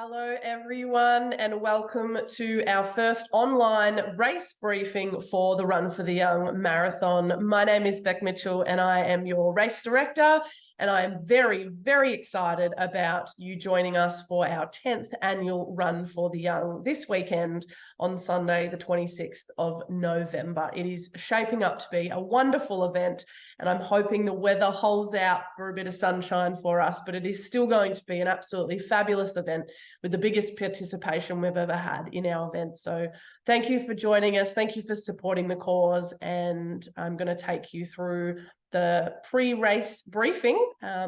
Hello, everyone, and welcome to our first online race briefing for the Run for the Young Marathon. My name is Beck Mitchell, and I am your race director. And I am very, very excited about you joining us for our 10th annual Run for the Young this weekend on Sunday, the 26th of November. It is shaping up to be a wonderful event, and I'm hoping the weather holds out for a bit of sunshine for us, but it is still going to be an absolutely fabulous event with the biggest participation we've ever had in our event. So thank you for joining us. Thank you for supporting the cause. And I'm going to take you through the pre-race briefing.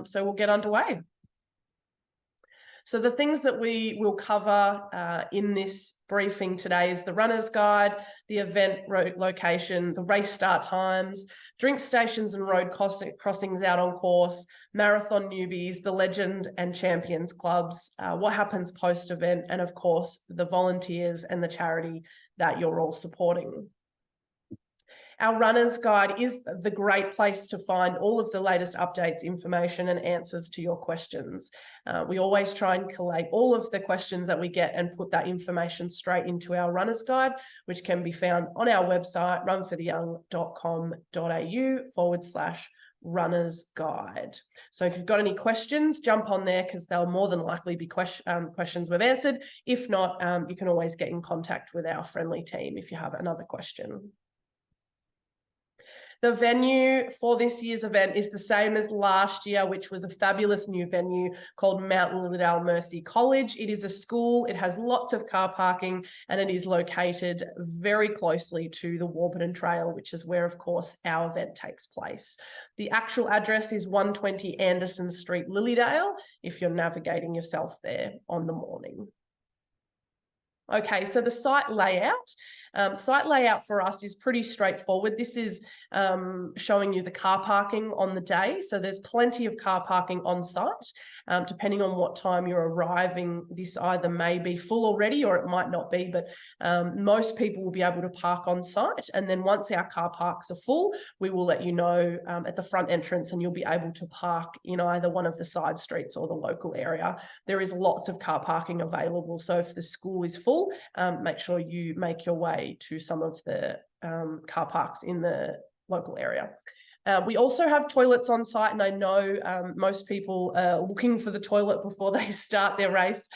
So we'll get underway. So the things that we will cover in this briefing today is the runner's guide, the event location, the race start times, drink stations and road crossings out on course, marathon newbies, the legend and champions clubs, what happens post-event, and of course, the volunteers and the charity that you're all supporting. Our runner's guide is the great place to find all of the latest updates, information, and answers to your questions. We always try and collate all of the questions that we get and put that information straight into our runner's guide, which can be found on our website, runfortheyoung.com.au/runner's guide. So if you've got any questions, jump on there because they'll more than likely be questions we've answered. If not, you can always get in contact with our friendly team if you have another question. The venue for this year's event is the same as last year, which was a fabulous new venue called Mount Lilydale Mercy College. It is a school, it has lots of car parking, and it is located very closely to the Warburton Trail, which is where, of course, our event takes place. The actual address is 120 Anderson Street, Lilydale, if you're navigating yourself there on the morning. Okay, so the site layout. Site layout for us is pretty straightforward. This is showing you the car parking on the day. So there's plenty of car parking on site. Depending on what time you're arriving, this either may be full already or it might not be, but most people will be able to park on site. And then once our car parks are full, we will let you know at the front entrance and you'll be able to park in either one of the side streets or the local area. There is lots of car parking available. So if the school is full, make sure you make your way to some of the car parks in the local area. We also have toilets on site, and I know most people are looking for the toilet before they start their race.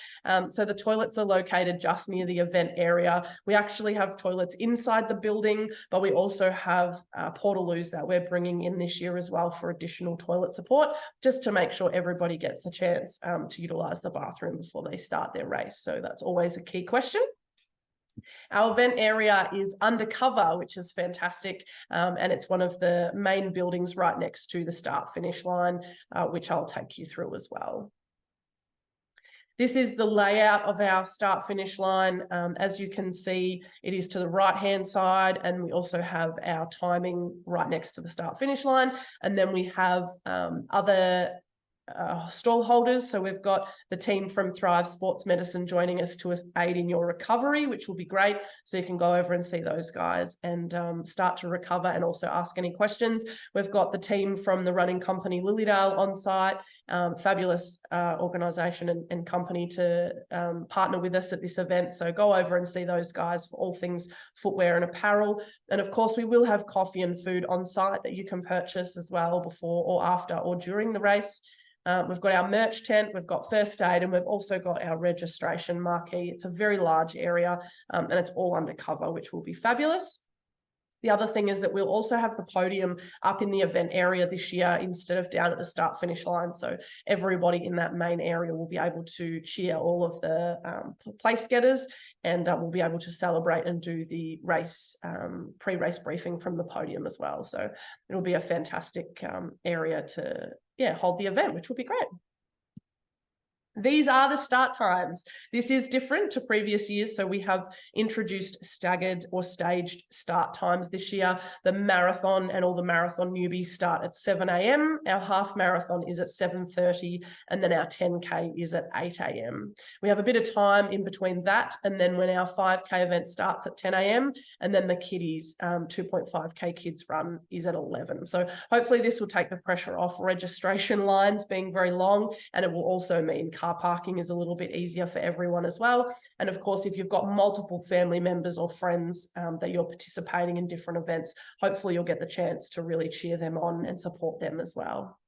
So the toilets are located just near the event area. We actually have toilets inside the building, but we also have portaloos that we're bringing in this year as well for additional toilet support, just to make sure everybody gets the chance to utilize the bathroom before they start their race. So that's always a key question. Our event area is undercover, which is fantastic, and it's one of the main buildings right next to the start-finish line, which I'll take you through as well. This is the layout of our start-finish line. As you can see, it is to the right-hand side, and we also have our timing right next to the start-finish line, and then we have other stall holders. So we've got the team from Thrive Sports Medicine joining us to aid in your recovery, which will be great. So you can go over and see those guys and start to recover and also ask any questions. We've got the team from the running company Lilydale on site, fabulous organisation and company to partner with us at this event. So go over and see those guys for all things footwear and apparel. And of course, we will have coffee and food on site that you can purchase as well before or after or during the race. We've got our merch tent, we've got first aid, and we've also got our registration marquee. It's a very large area and it's all undercover, which will be fabulous. The other thing is that we'll also have the podium up in the event area this year instead of down at the start finish line. So everybody in that main area will be able to cheer all of the place getters, and we'll be able to celebrate and do the race pre-race briefing from the podium as well. So it'll be a fantastic area to hold the event, which will be great. These are the start times. This is different to previous years. So we have introduced staggered or staged start times this year. The marathon and all the marathon newbies start at 7 a.m. Our half marathon is at 7:30, and then our 10K is at 8 a.m. We have a bit of time in between that, and then when our 5K event starts at 10 a.m, and then the kiddies 2.5K kids run is at 11. So hopefully this will take the pressure off registration lines being very long, and it will also mean car parking is a little bit easier for everyone as well. And of course, if you've got multiple family members or friends that you're participating in different events, hopefully you'll get the chance to really cheer them on and support them as well.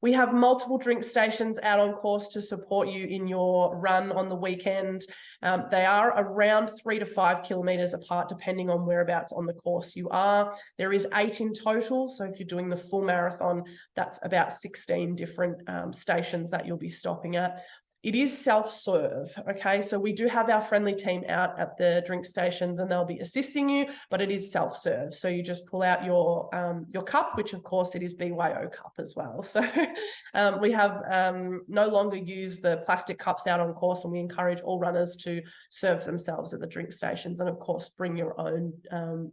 We have multiple drink stations out on course to support you in your run on the weekend. They are around 3 to 5 kilometres apart, depending on whereabouts on the course you are. There is 8 in total. So if you're doing the full marathon, that's about 16 different stations that you'll be stopping at. It is self-serve, okay? So we do have our friendly team out at the drink stations and they'll be assisting you, but it is self-serve. So you just pull out your cup, which of course it is BYO cup as well. So we have no longer used the plastic cups out on course, and we encourage all runners to serve themselves at the drink stations, and of course bring your own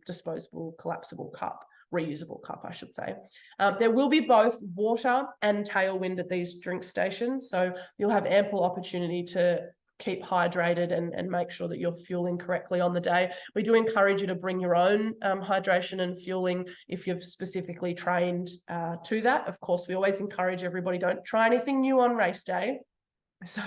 disposable collapsible cup. Reusable cup, I should say. There will be both water and tailwind at these drink stations, so you'll have ample opportunity to keep hydrated and make sure that you're fueling correctly on the day. We do encourage you to bring your own hydration and fueling if you've specifically trained to that. Of course, we always encourage everybody, don't try anything new on race day. So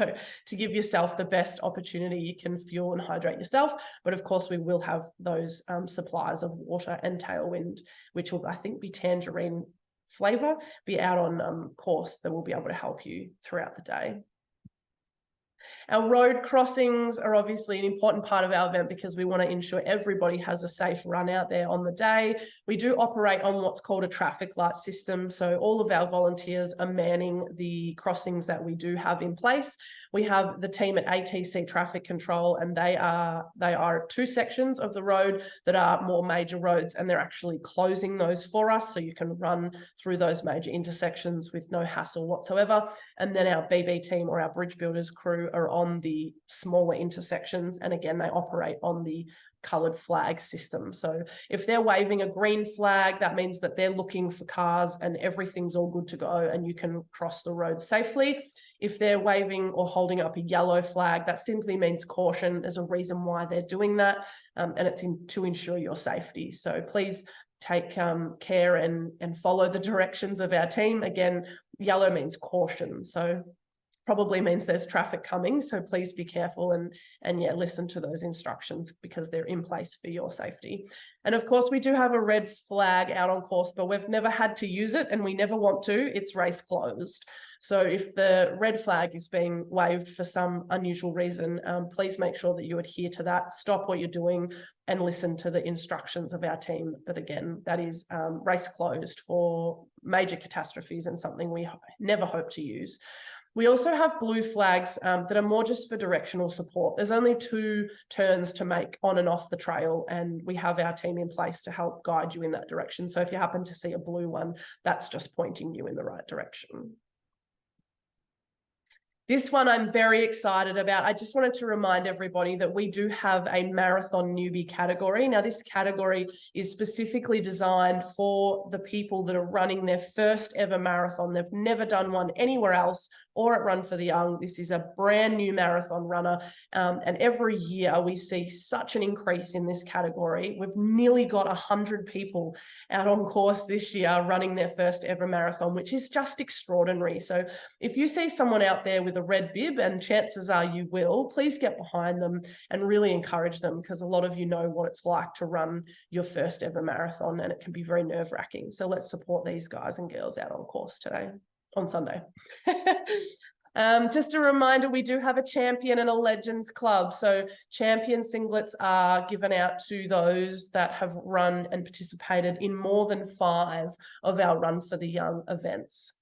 to give yourself the best opportunity, you can fuel and hydrate yourself. But of course, we will have those supplies of water and tailwind, which will, I think, be tangerine flavor, be out on course that will be able to help you throughout the day. Our road crossings are obviously an important part of our event because we want to ensure everybody has a safe run out there on the day. We do operate on what's called a traffic light system. So all of our volunteers are manning the crossings that we do have in place. We have the team at ATC Traffic Control, and they are 2 sections of the road that are more major roads, and they're actually closing those for us so you can run through those major intersections with no hassle whatsoever. And then our BB team, or our bridge builders crew, are on the smaller intersections, and again they operate on the coloured flag system. So if they're waving a green flag, that means that they're looking for cars and everything's all good to go and you can cross the road safely. If they're waving or holding up a yellow flag, that simply means caution. There's a reason why they're doing that, and it's to ensure your safety. So please take care and follow the directions of our team. Again, yellow means caution, so probably means there's traffic coming. So please be careful and yeah, listen to those instructions because they're in place for your safety. And of course, we do have a red flag out on course, but we've never had to use it and we never want to. It's race closed. So if the red flag is being waved for some unusual reason, please make sure that you adhere to that, stop what you're doing and listen to the instructions of our team. But again, that is race closed for major catastrophes and something we never hope to use. We also have blue flags that are more just for directional support. There's only 2 turns to make on and off the trail, and we have our team in place to help guide you in that direction. So if you happen to see a blue one, that's just pointing you in the right direction. This one I'm very excited about. I just wanted to remind everybody that we do have a marathon newbie category. Now, this category is specifically designed for the people that are running their first ever marathon. They've never done one anywhere else or at Run for the Young. This is a brand new marathon runner. And every year we see such an increase in this category. We've nearly got 100 people out on course this year running their first ever marathon, which is just extraordinary. So if you see someone out there with a red bib, and chances are you will, please get behind them and really encourage them, because a lot of you know what it's like to run your first ever marathon and it can be very nerve-wracking. So let's support these guys and girls out on course today, on Sunday. Just a reminder, we do have a champion and a legends club. So champion singlets are given out to those that have run and participated in more than 5 of our Run for the Young events.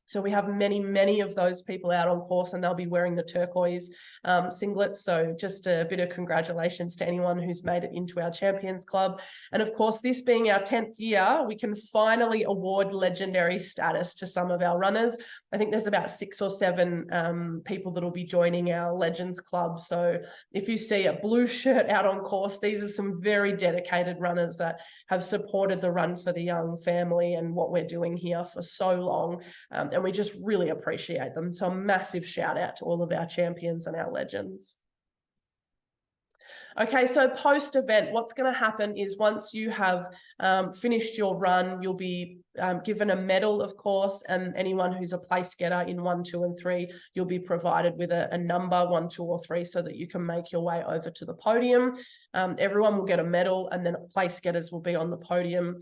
So we have many, many of those people out on course, and they'll be wearing the turquoise singlets. So just a bit of congratulations to anyone who's made it into our Champions Club. And of course, this being our 10th year, we can finally award legendary status to some of our runners. I think there's about 6 or 7 people that will be joining our Legends Club. So if you see a blue shirt out on course, these are some very dedicated runners that have supported the Run for the Young family and what we're doing here for so long. And we just really appreciate them. So a massive shout out to all of our champions and our legends. Okay, so post-event, what's going to happen is once you have finished your run, you'll be given a medal, of course, and anyone who's a place getter in 1, 2, and 3, you'll be provided with a number 1, 2, or 3 so that you can make your way over to the podium. Everyone will get a medal, and then place getters will be on the podium.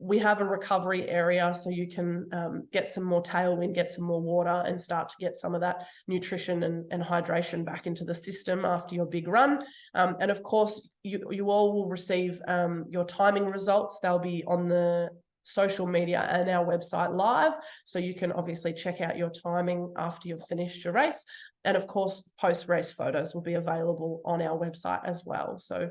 We have a recovery area so you can get some more tailwind, get some more water, and start to get some of that nutrition and hydration back into the system after your big run. And of course, you all will receive your timing results. They'll be on the social media and our website live, so you can obviously check out your timing after you've finished your race. And of course, post-race photos will be available on our website as well. So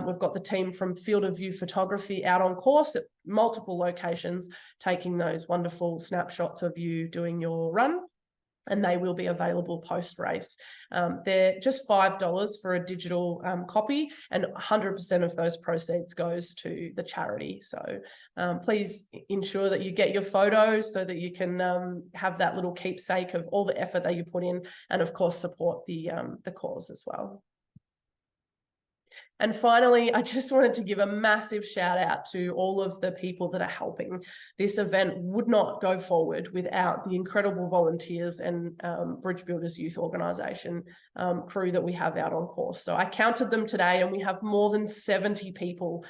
we've got the team from Field of View Photography out on course at multiple locations, taking those wonderful snapshots of you doing your run, and they will be available post-race. They're just $5 for a digital copy, and 100% of those proceeds goes to the charity. So please ensure that you get your photos so that you can have that little keepsake of all the effort that you put in, and of course support the cause as well. And finally, I just wanted to give a massive shout out to all of the people that are helping. This event would not go forward without the incredible volunteers and Bridge Builders Youth Organisation crew that we have out on course. So I counted them today, and we have more than 70 people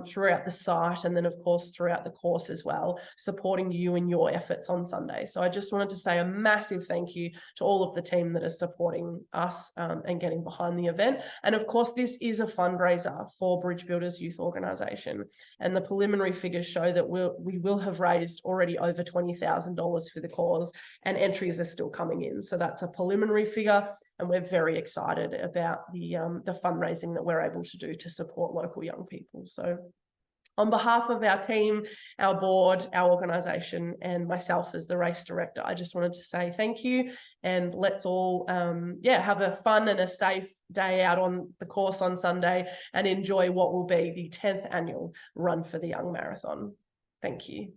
throughout the site, and then of course throughout the course as well, supporting you in your efforts on Sunday. So I just wanted to say a massive thank you to all of the team that are supporting us and getting behind the event. And of course, this is a fundraiser for Bridge Builders Youth Organisation, and the preliminary figures show that we will have raised already over $20,000 for the cause, and entries are still coming in. So that's a preliminary figure, and we're very excited about the fundraising that we're able to do to support local young people. So on behalf of our team, our board, our organisation, and myself as the race director, I just wanted to say thank you, and let's all have a fun and a safe day out on the course on Sunday and enjoy what will be the 10th annual Run for the Young Marathon. Thank you.